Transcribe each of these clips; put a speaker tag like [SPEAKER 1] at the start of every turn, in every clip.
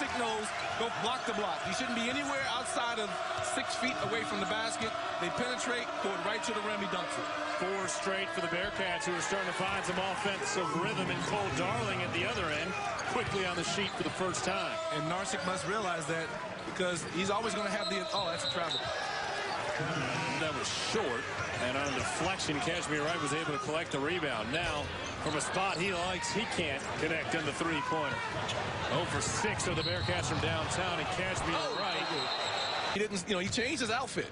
[SPEAKER 1] Narsic knows, don't block the block. He shouldn't be anywhere outside of 6 feet away from the basket. They penetrate, go it right to the rim, he dunks it.
[SPEAKER 2] 4 straight for the Bearcats, who are starting to find some offensive rhythm. And Cole Darling at the other end, quickly on the sheet for the first time.
[SPEAKER 1] And Narsic must realize that, because he's always going to have the, oh, that's a travel.
[SPEAKER 2] That was short, and on deflection, Kashmir Wright was able to collect the rebound. Now, from a spot he likes, he can't connect on the three-pointer. 0 for 6 of the Bearcats from downtown, and Kashmir Wright.
[SPEAKER 1] He didn't, you know, he changed his outfit.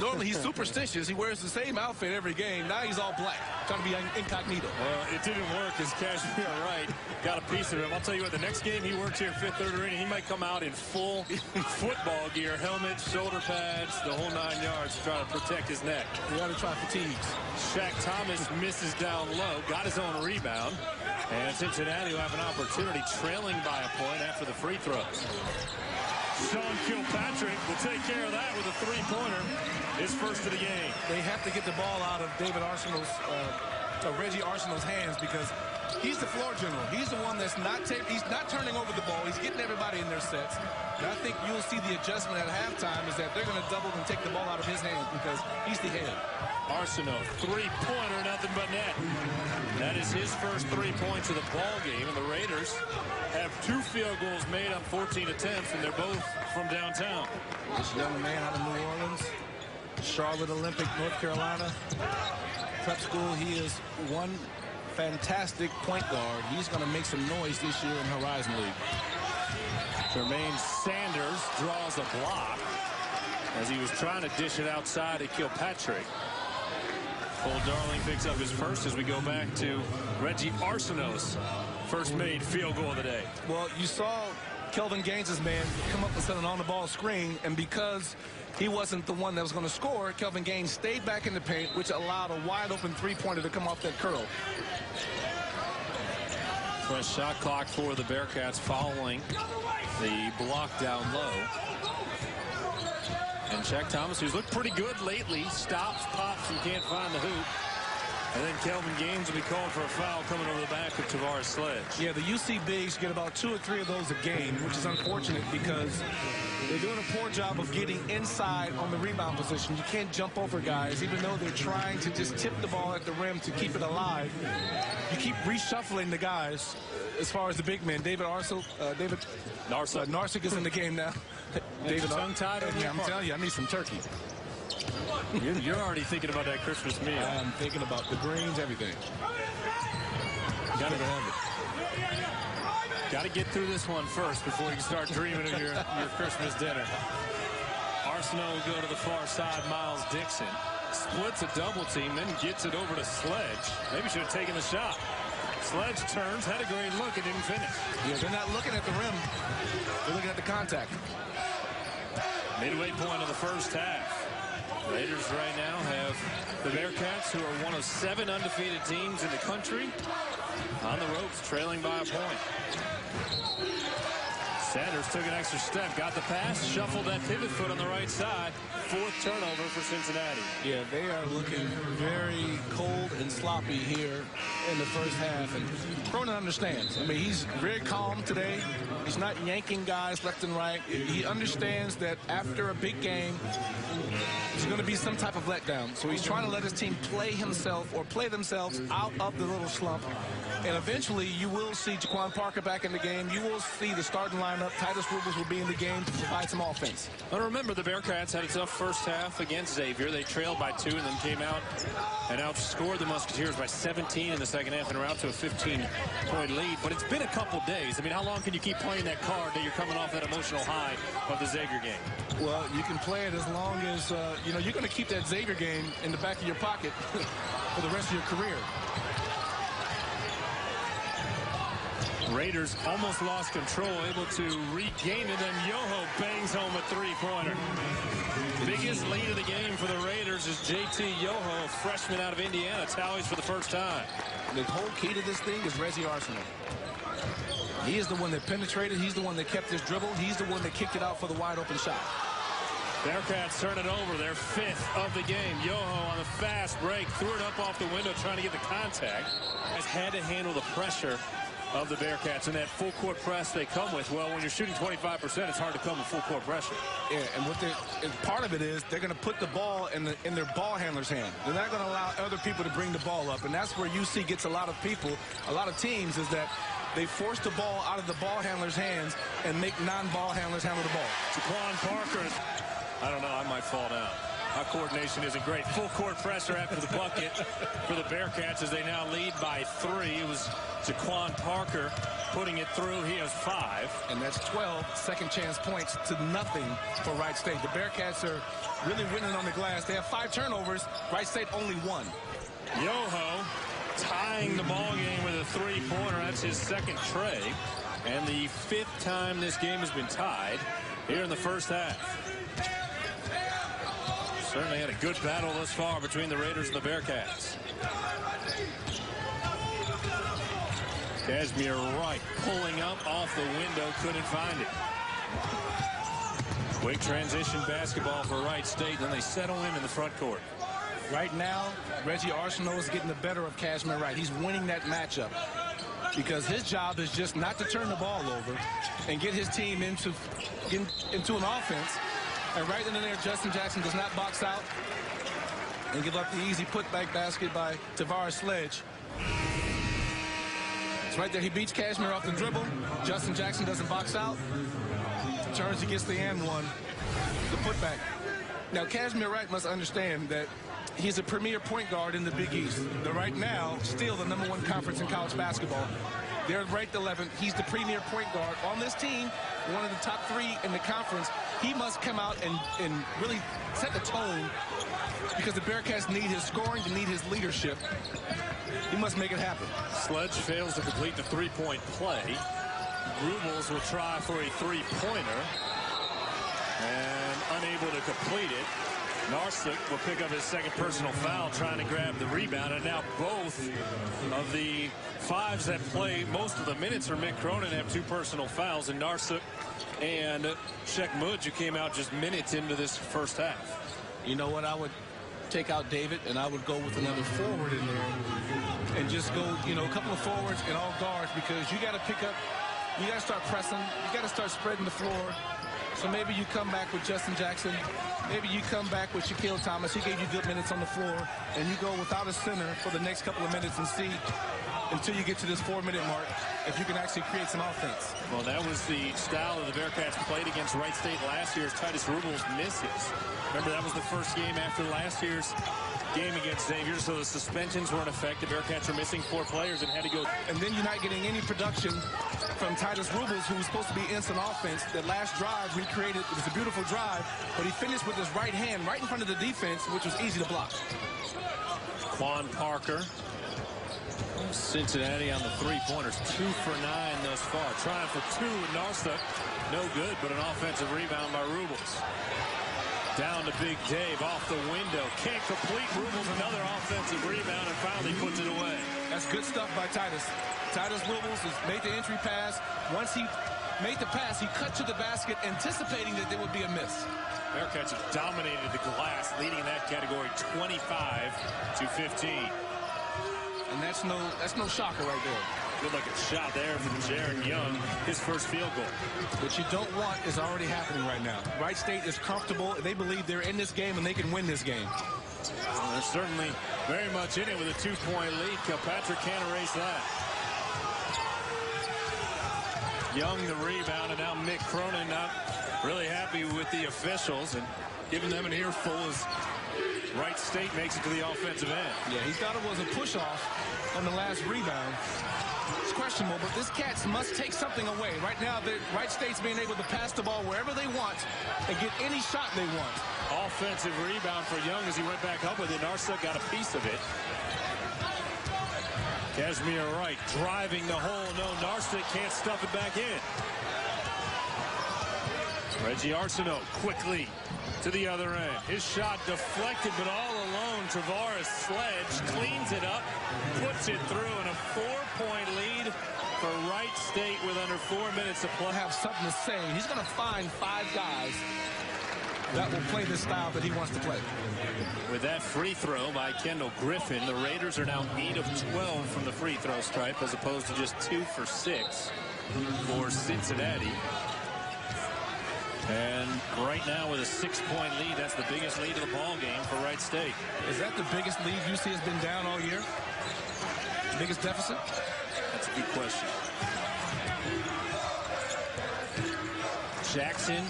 [SPEAKER 1] Normally he's superstitious. He wears the same outfit every game. Now he's all black, trying to be incognito.
[SPEAKER 2] Well, it didn't work as Kashmir Wright got a piece of him. I'll tell you what, the next game he works here, Fifth Third Arena, he might come out in full football gear, helmet, shoulder pads, the whole 9 yards to try to protect his neck.
[SPEAKER 1] You got to try fatigues.
[SPEAKER 2] Shaq Thomas misses down low, got his own rebound. And Cincinnati will have an opportunity, trailing by a point after the free throws. Sean Kilpatrick will take care of that with a three-pointer. His first of the game.
[SPEAKER 1] They have to get the ball out of David Arsenal's, Reggie Arsenal's hands, because he's the floor general. He's the one that's not he's not turning over the ball. He's getting everybody in their sets. And I think you'll see the adjustment at halftime is that they're going to double and take the ball out of his hands because he's the head.
[SPEAKER 2] Arsenal, three-pointer, nothing but net. That is his first 3 points of the ball game, and the Raiders have 2 field goals made on 14 attempts, and they're both from downtown.
[SPEAKER 1] This young man out of New Orleans, Charlotte Olympic, North Carolina, prep school. He is one fantastic point guard. He's going to make some noise this year in Horizon League.
[SPEAKER 2] Jermaine Sanders draws a block as he was trying to dish it outside to Kilpatrick. Cole Darling picks up his first as we go back to Reggie Arsenault's first made field goal of the day.
[SPEAKER 1] Well, you saw Kelvin Gaines's man come up and set an on-the-ball screen, and because he wasn't the one that was going to score, Kelvin Gaines stayed back in the paint, which allowed a wide-open three-pointer to come off that curl.
[SPEAKER 2] Fresh shot clock for the Bearcats following the block down low. And Shaq Thomas, who's looked pretty good lately, stops, pops, and can't find the hoop. And then Kelvin Gaines will be called for a foul coming over the back of Tavares Sledge.
[SPEAKER 1] Yeah, the UC bigs get about 2 or 3 of those a game, which is unfortunate because they're doing a poor job of getting inside on the rebound position. You can't jump over guys, even though they're trying to just tip the ball at the rim to keep it alive. You keep reshuffling the guys as far as the big men. David Narsic is in the game now.
[SPEAKER 2] David tongue-tied.
[SPEAKER 1] Yeah, I'm telling you, I need some turkey.
[SPEAKER 2] You're already thinking about that Christmas meal.
[SPEAKER 1] I'm thinking about the greens, everything.
[SPEAKER 2] Gotta have it. Got to get through this one first before you can start dreaming of your Christmas dinner. Arsenal will go to the far side. Miles Dixon splits a double team, then gets it over to Sledge. Maybe should have taken the shot. Sledge turns, had a great look, and didn't finish.
[SPEAKER 1] Yeah, they're not looking at the rim. They're looking at the contact.
[SPEAKER 2] Midway point of the first half. Raiders right now have the Bearcats, who are one of 7 undefeated teams in the country, on the ropes, trailing by a point. Sanders took an extra step, got the pass, shuffled that pivot foot on the right side. 4th turnover for Cincinnati.
[SPEAKER 1] Yeah, they are looking very cold and sloppy here in the first half, and Cronin understands. I mean, he's very calm today. He's not yanking guys left and right. He understands that after a big game, there's going to be some type of letdown. So he's trying to let his team play himself or play themselves out of the little slump. And eventually, you will see Jaquan Parker back in the game. You will see the starting lineup. Titus Rubens will be in the game to provide some offense.
[SPEAKER 2] But remember, the Bearcats had a tough first half against Xavier. They trailed by 2 and then came out and outscored the Musketeers by 17 in the second half and are out to a 15-point lead. But it's been a couple days. I mean, how long can you keep playing that card that you're coming off that emotional high of the Xavier game?
[SPEAKER 1] Well, you can play it as long as, you know, you're going to keep that Xavier game in the back of your pocket for the rest of your career.
[SPEAKER 2] Raiders almost lost control, able to regain it, and Yoho bangs home a three-pointer. Biggest lead of the game for the Raiders is J.T. Yoho, a freshman out of Indiana, tallies for the first time.
[SPEAKER 1] The whole key to this thing is Reggie Arsenal. He is the one that penetrated. He's the one that kept his dribble. He's the one that kicked it out for the wide-open shot.
[SPEAKER 2] Bearcats turn it over, their 5th of the game. Yoho on the fast break, threw it up off the window, trying to get the contact. Has had to handle the pressure of the Bearcats, and that full court press they come with. Well, when you're shooting 25%, it's hard to come with full court pressure.
[SPEAKER 1] Yeah, and part of it is they're going to put the ball in their ball handler's hand. They're not going to allow other people to bring the ball up, and that's where UC gets a lot of teams, is that they force the ball out of the ball handler's hands and make non-ball handlers handle the ball.
[SPEAKER 2] Jaquan Parker, I don't know, I might fall down. Our coordination isn't great. Full court pressure after the bucket for the Bearcats as they now lead by 3. It was Jaquan Parker putting it through. He has 5.
[SPEAKER 1] And that's 12 second chance points to nothing for Wright State. The Bearcats are really winning on the glass. They have 5 turnovers. Wright State only 1.
[SPEAKER 2] Yoho tying the ball game with a 3-pointer. That's his second tray. And the 5th time this game has been tied here in the first half. Certainly had a good battle thus far between the Raiders and the Bearcats. Kashmir Wright pulling up off the window, couldn't find it. Quick transition basketball for Wright State, then they settle in the front court.
[SPEAKER 1] Right now, Reggie Arsenault is getting the better of Kashmir Wright. He's winning that matchup because his job is just not to turn the ball over and get his team into an offense. And right in there, Justin Jackson does not box out and give up the easy putback basket by Tavares Sledge. It's right there. He beats Kashmir off the dribble. Justin Jackson doesn't box out. Turns, he gets the and one, the putback. Now, Kashmir Wright must understand that he's a premier point guard in the Big East. They're right now still the #1 conference in college basketball. They're ranked 11th. He's the premier point guard on this team, one of the top 3 in the conference. He must come out and really set the tone because the Bearcats need his scoring, they need his leadership. He must make it happen.
[SPEAKER 2] Sledge fails to complete the 3-point play. Rubles will try for a 3-pointer and unable to complete it. Narsick will pick up his second personal foul, trying to grab the rebound. And now both of the 5s that play most of the minutes for Mick Cronin have 2 personal fouls. And Narsick and Sheck Mudge, who came out just minutes into this first half.
[SPEAKER 1] You know what? I would take out David, and I would go with another forward in there. And just go, a couple of forwards and all guards, because you got to pick up, you got to start pressing. You got to start spreading the floor. So maybe you come back with Justin Jackson. Maybe you come back with Shaquille Thomas. He gave you good minutes on the floor. And you go without a center for the next couple of minutes and see until you get to this 4-minute mark if you can actually create some offense.
[SPEAKER 2] Well, that was the style that the Bearcats played against Wright State last year as Titus Rubles misses. Remember, that was the first game after last year's game against Xavier, so the suspensions were in effect. The Bearcats were missing 4 players and had to go.
[SPEAKER 1] And then you're not getting any production from Titus Rubles, who was supposed to be instant offense. That last drive we created, it was a beautiful drive, but he finished with his right hand right in front of the defense, which was easy to block.
[SPEAKER 2] Quan Parker, Cincinnati on the 3-pointers, 2 for 9 thus far. Trying for 2 with Narsick, no good, but an offensive rebound by Rubles. Down to Big Dave, off the window. Can't complete. Rubles another offensive rebound and finally puts it away.
[SPEAKER 1] That's good stuff by Titus. Titus Rubles has made the entry pass. Once he made the pass, he cut to the basket, anticipating that there would be a miss.
[SPEAKER 2] Bearcats have dominated the glass, leading that category 25-15.
[SPEAKER 1] And that's no shocker right there.
[SPEAKER 2] Good looking shot there from Jaron Young, his first field goal.
[SPEAKER 1] What you don't want is already happening right now. Wright State is comfortable. They believe they're in this game and they can win this game.
[SPEAKER 2] Well, they're certainly very much in it with a 2-point lead. Kilpatrick can't erase that. Young the rebound, and now Mick Cronin not really happy with the officials and giving them an earful as Wright State makes it to the offensive end.
[SPEAKER 1] Yeah, he thought it was a push-off on the last rebound. It's questionable, but this Cats must take something away. Right now, Wright State's being able to pass the ball wherever they want and get any shot they want.
[SPEAKER 2] Offensive rebound for Young as he went back up with it. Narsick got a piece of it. Kashmir Wright driving the hole. No, Narsick can't stuff it back in. Reggie Arsenault quickly to the other end. His shot deflected, but all alone, Tavares Sledge cleans it up, puts it through, and a 4-point lead for Wright State with under 4 minutes to play.
[SPEAKER 1] Have something to say. He's going to find 5 guys that will play the style that he wants to play.
[SPEAKER 2] With that free throw by Kendall Griffin, the Raiders are now 8 of 12 from the free throw stripe as opposed to just 2 for 6 for Cincinnati. And right now with a 6-point lead, that's the biggest lead of the ball game for Wright State.
[SPEAKER 1] Is that the biggest lead UC has been down all year? Biggest deficit?
[SPEAKER 2] That's a good question. Jackson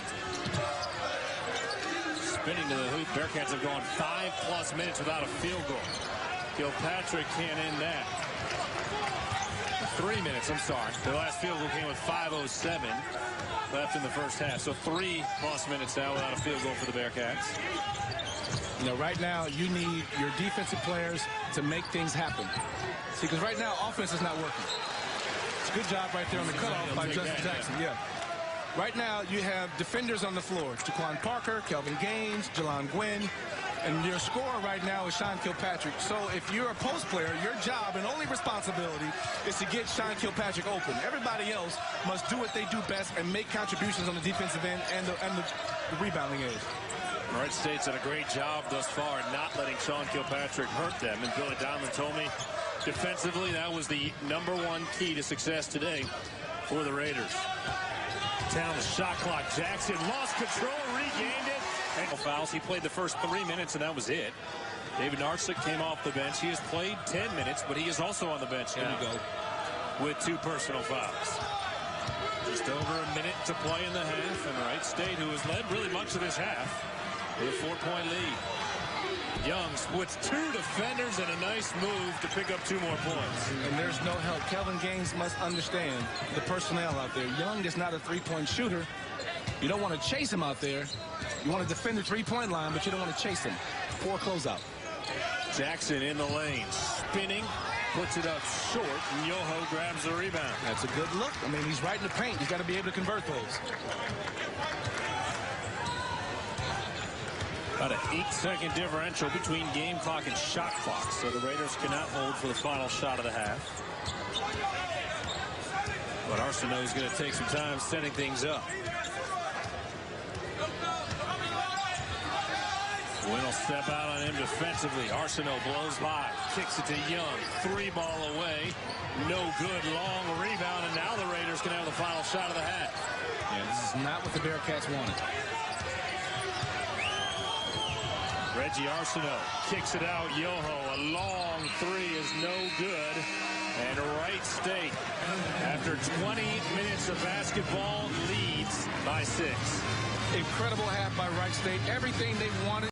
[SPEAKER 2] spinning to the hoop. Bearcats have gone 5+ minutes without a field goal. Kilpatrick can't end that. 3 minutes, I'm sorry. The last field goal came with 5:07 left in the first half. So 3+ minutes now without a field goal for the Bearcats.
[SPEAKER 1] You know, right now you need your defensive players to make things happen. See, because right now offense is not working. It's a good job right there on the cutoff by Justin Jackson. Yeah. Right now you have defenders on the floor. Jaquan Parker, Kelvin Gaines, Jelon Gwynn. And your scorer right now is Sean Kilpatrick. So if you're a post player, your job and only responsibility is to get Sean Kilpatrick open. Everybody else must do what they do best and make contributions on the defensive end and the rebounding edge.
[SPEAKER 2] Wright State's done a great job thus far not letting Sean Kilpatrick hurt them. And Billy Donlin told me defensively that was the #1 key to success today for the Raiders. Down the shot clock. Jackson lost control, regained it. Ankle fouls. He played the first 3 minutes, and that was it. David Narsick came off the bench. He has played 10 minutes, but he is also on the bench now with 2 personal fouls. Just over a minute to play in the half, and Wright State, who has led really much of this half, with a 4-point lead. Young splits 2 defenders and a nice move to pick up 2 more points.
[SPEAKER 1] And there's no help. Kelvin Gaines must understand the personnel out there. Young is not a 3-point shooter. You don't want to chase him out there. You want to defend the 3-point line, but you don't want to chase him. Poor closeout.
[SPEAKER 2] Jackson in the lane, spinning, puts it up short, and Yoho grabs the rebound.
[SPEAKER 1] That's a good look. I mean, he's right in the paint. He's got to be able to convert those.
[SPEAKER 2] About an 8-second differential between game clock and shot clock, so the Raiders cannot hold for the final shot of the half. But Arsenault is going to take some time setting things up. Wynn will step out on him defensively. Arsenault blows by, kicks it to Young. 3-ball away. No good. Long rebound, and now the Raiders can have the final shot of the half.
[SPEAKER 1] Yeah, this is not what the Bearcats wanted.
[SPEAKER 2] Reggie Arsenault kicks it out. Yoho, a long 3 is no good. And Wright State, after 20 minutes of basketball, leads by 6.
[SPEAKER 1] Incredible half by Wright State. Everything they wanted.